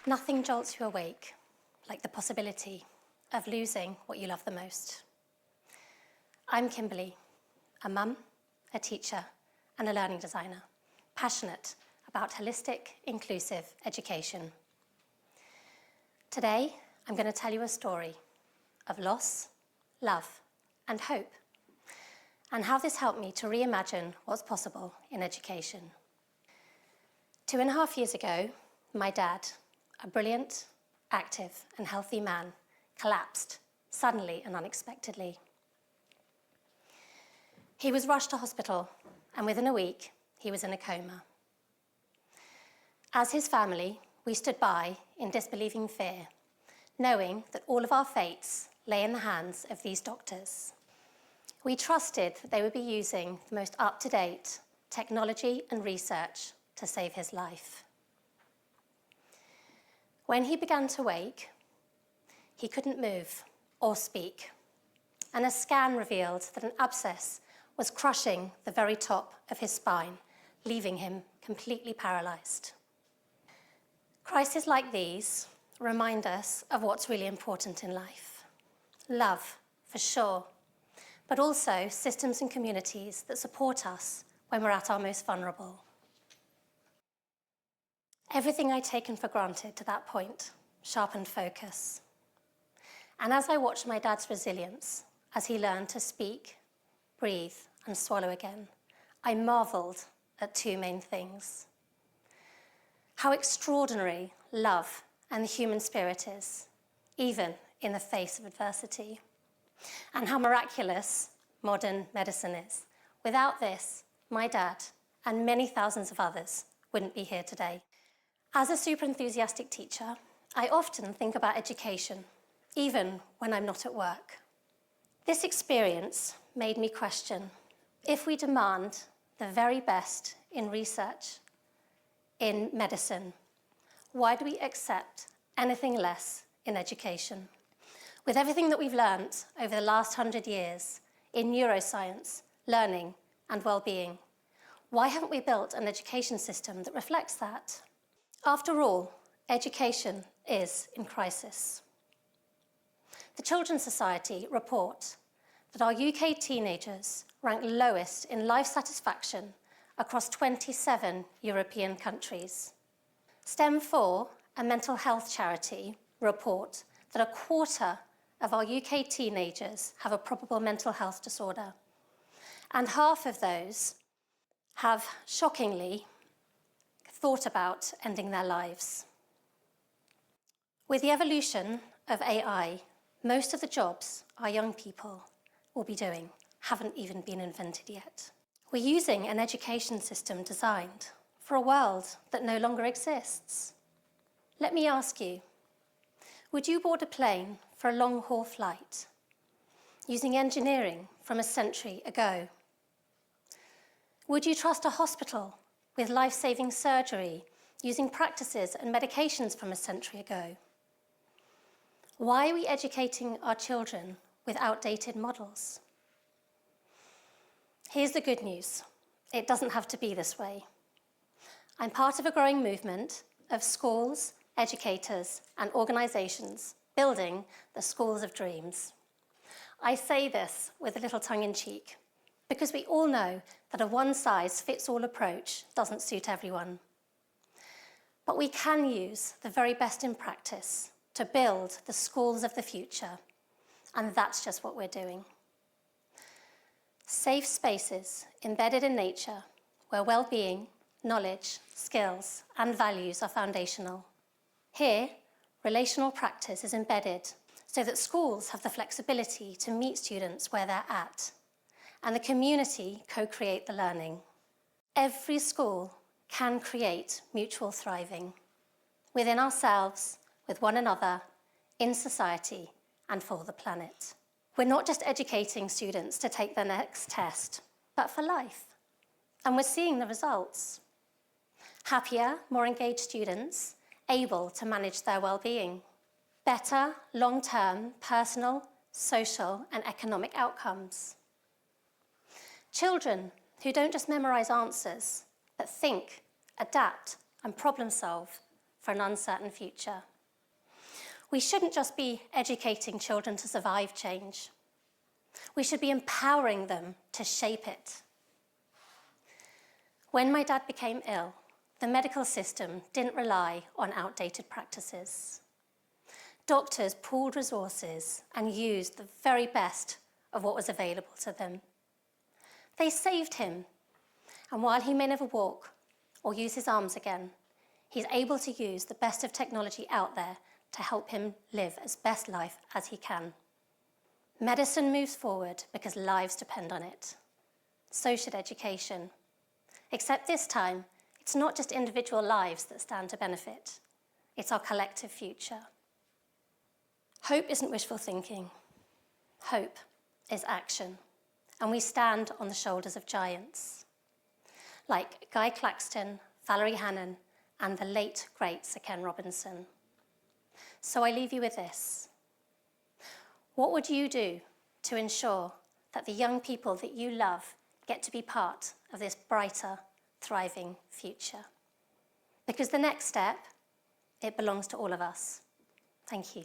Nothing jolts you awake like the possibility of losing what you love the most. I'm Kimberley, a mum, a teacher, and a learning designer, passionate about holistic, inclusive education. Today, I'm going to tell you a story of loss, love, and hope, and how this helped me to reimagine what's possible in education. 2.5 years ago, my dad, a brilliant, active, and healthy man, collapsed suddenly and unexpectedly. He was rushed to hospital, and within a week, he was in a coma. As his family, we stood by in disbelieving fear, knowing that all of our fates lay in the hands of these doctors. We trusted that they would be using the most up-to-date technology and research to save his life. When he began to wake, he couldn't move or speak, and a scan revealed that an abscess was crushing the very top of his spine, leaving him completely paralysed. Crises like these remind us of what's really important in life. Love, for sure, but also systems and communities that support us when we're at our most vulnerable. Everything I'd taken for granted to that point sharpened focus. And as I watched my dad's resilience, as he learned to speak, breathe, and swallow again, I marvelled at two main things. How extraordinary love and the human spirit is, even in the face of adversity. And how miraculous modern medicine is. Without this, my dad and many thousands of others wouldn't be here today. As a super enthusiastic teacher, I often think about education, even when I'm not at work. This experience made me question, if we demand the very best in research, in medicine, why do we accept anything less in education? With everything that we've learnt over the last 100 years in neuroscience, learning, and well-being, why haven't we built an education system that reflects that? After all, education is in crisis. The Children's Society report that our UK teenagers rank lowest in life satisfaction across 27 European countries. STEM4, a mental health charity, report that 1/4 of our UK teenagers have a probable mental health disorder, and half of those have, shockingly, thought about ending their lives. With the evolution of AI, most of the jobs our young people will be doing haven't even been invented yet. We're using an education system designed for a world that no longer exists. Let me ask you, would you board a plane for a long-haul flight using engineering from a century ago? Would you trust a hospital with life-saving surgery using practices and medications from a century ago? Why are we educating our children with outdated models? Here's the good news. It doesn't have to be this way. I'm part of a growing movement of schools, educators, and organisations building the schools of dreams. I say this with a little tongue-in-cheek, because we all know that a one-size-fits-all approach doesn't suit everyone. But we can use the very best in practice to build the schools of the future, and that's just what we're doing. Safe spaces embedded in nature, where well-being, knowledge, skills, and values are foundational. Here, relational practice is embedded so that schools have the flexibility to meet students where they're at, and the community co-create the learning. Every school can create mutual thriving within ourselves, with one another, in society, and for the planet. We're not just educating students to take their next test, but for life. And we're seeing the results. Happier, more engaged students, able to manage their well-being. Better, long-term, personal, social, and economic outcomes. Children who don't just memorise answers, but think, adapt, and problem solve for an uncertain future. We shouldn't just be educating children to survive change. We should be empowering them to shape it. When my dad became ill, the medical system didn't rely on outdated practices. Doctors pooled resources and used the very best of what was available to them. They saved him, and while he may never walk or use his arms again, he's able to use the best of technology out there to help him live as best life as he can. Medicine moves forward because lives depend on it. So should education. Except this time, it's not just individual lives that stand to benefit. It's our collective future. Hope isn't wishful thinking. Hope is action. And we stand on the shoulders of giants, like Guy Claxton, Valerie Hannon, and the late, great Sir Ken Robinson. So I leave you with this. What would you do to ensure that the young people that you love get to be part of this brighter, thriving future? Because the next step, it belongs to all of us. Thank you.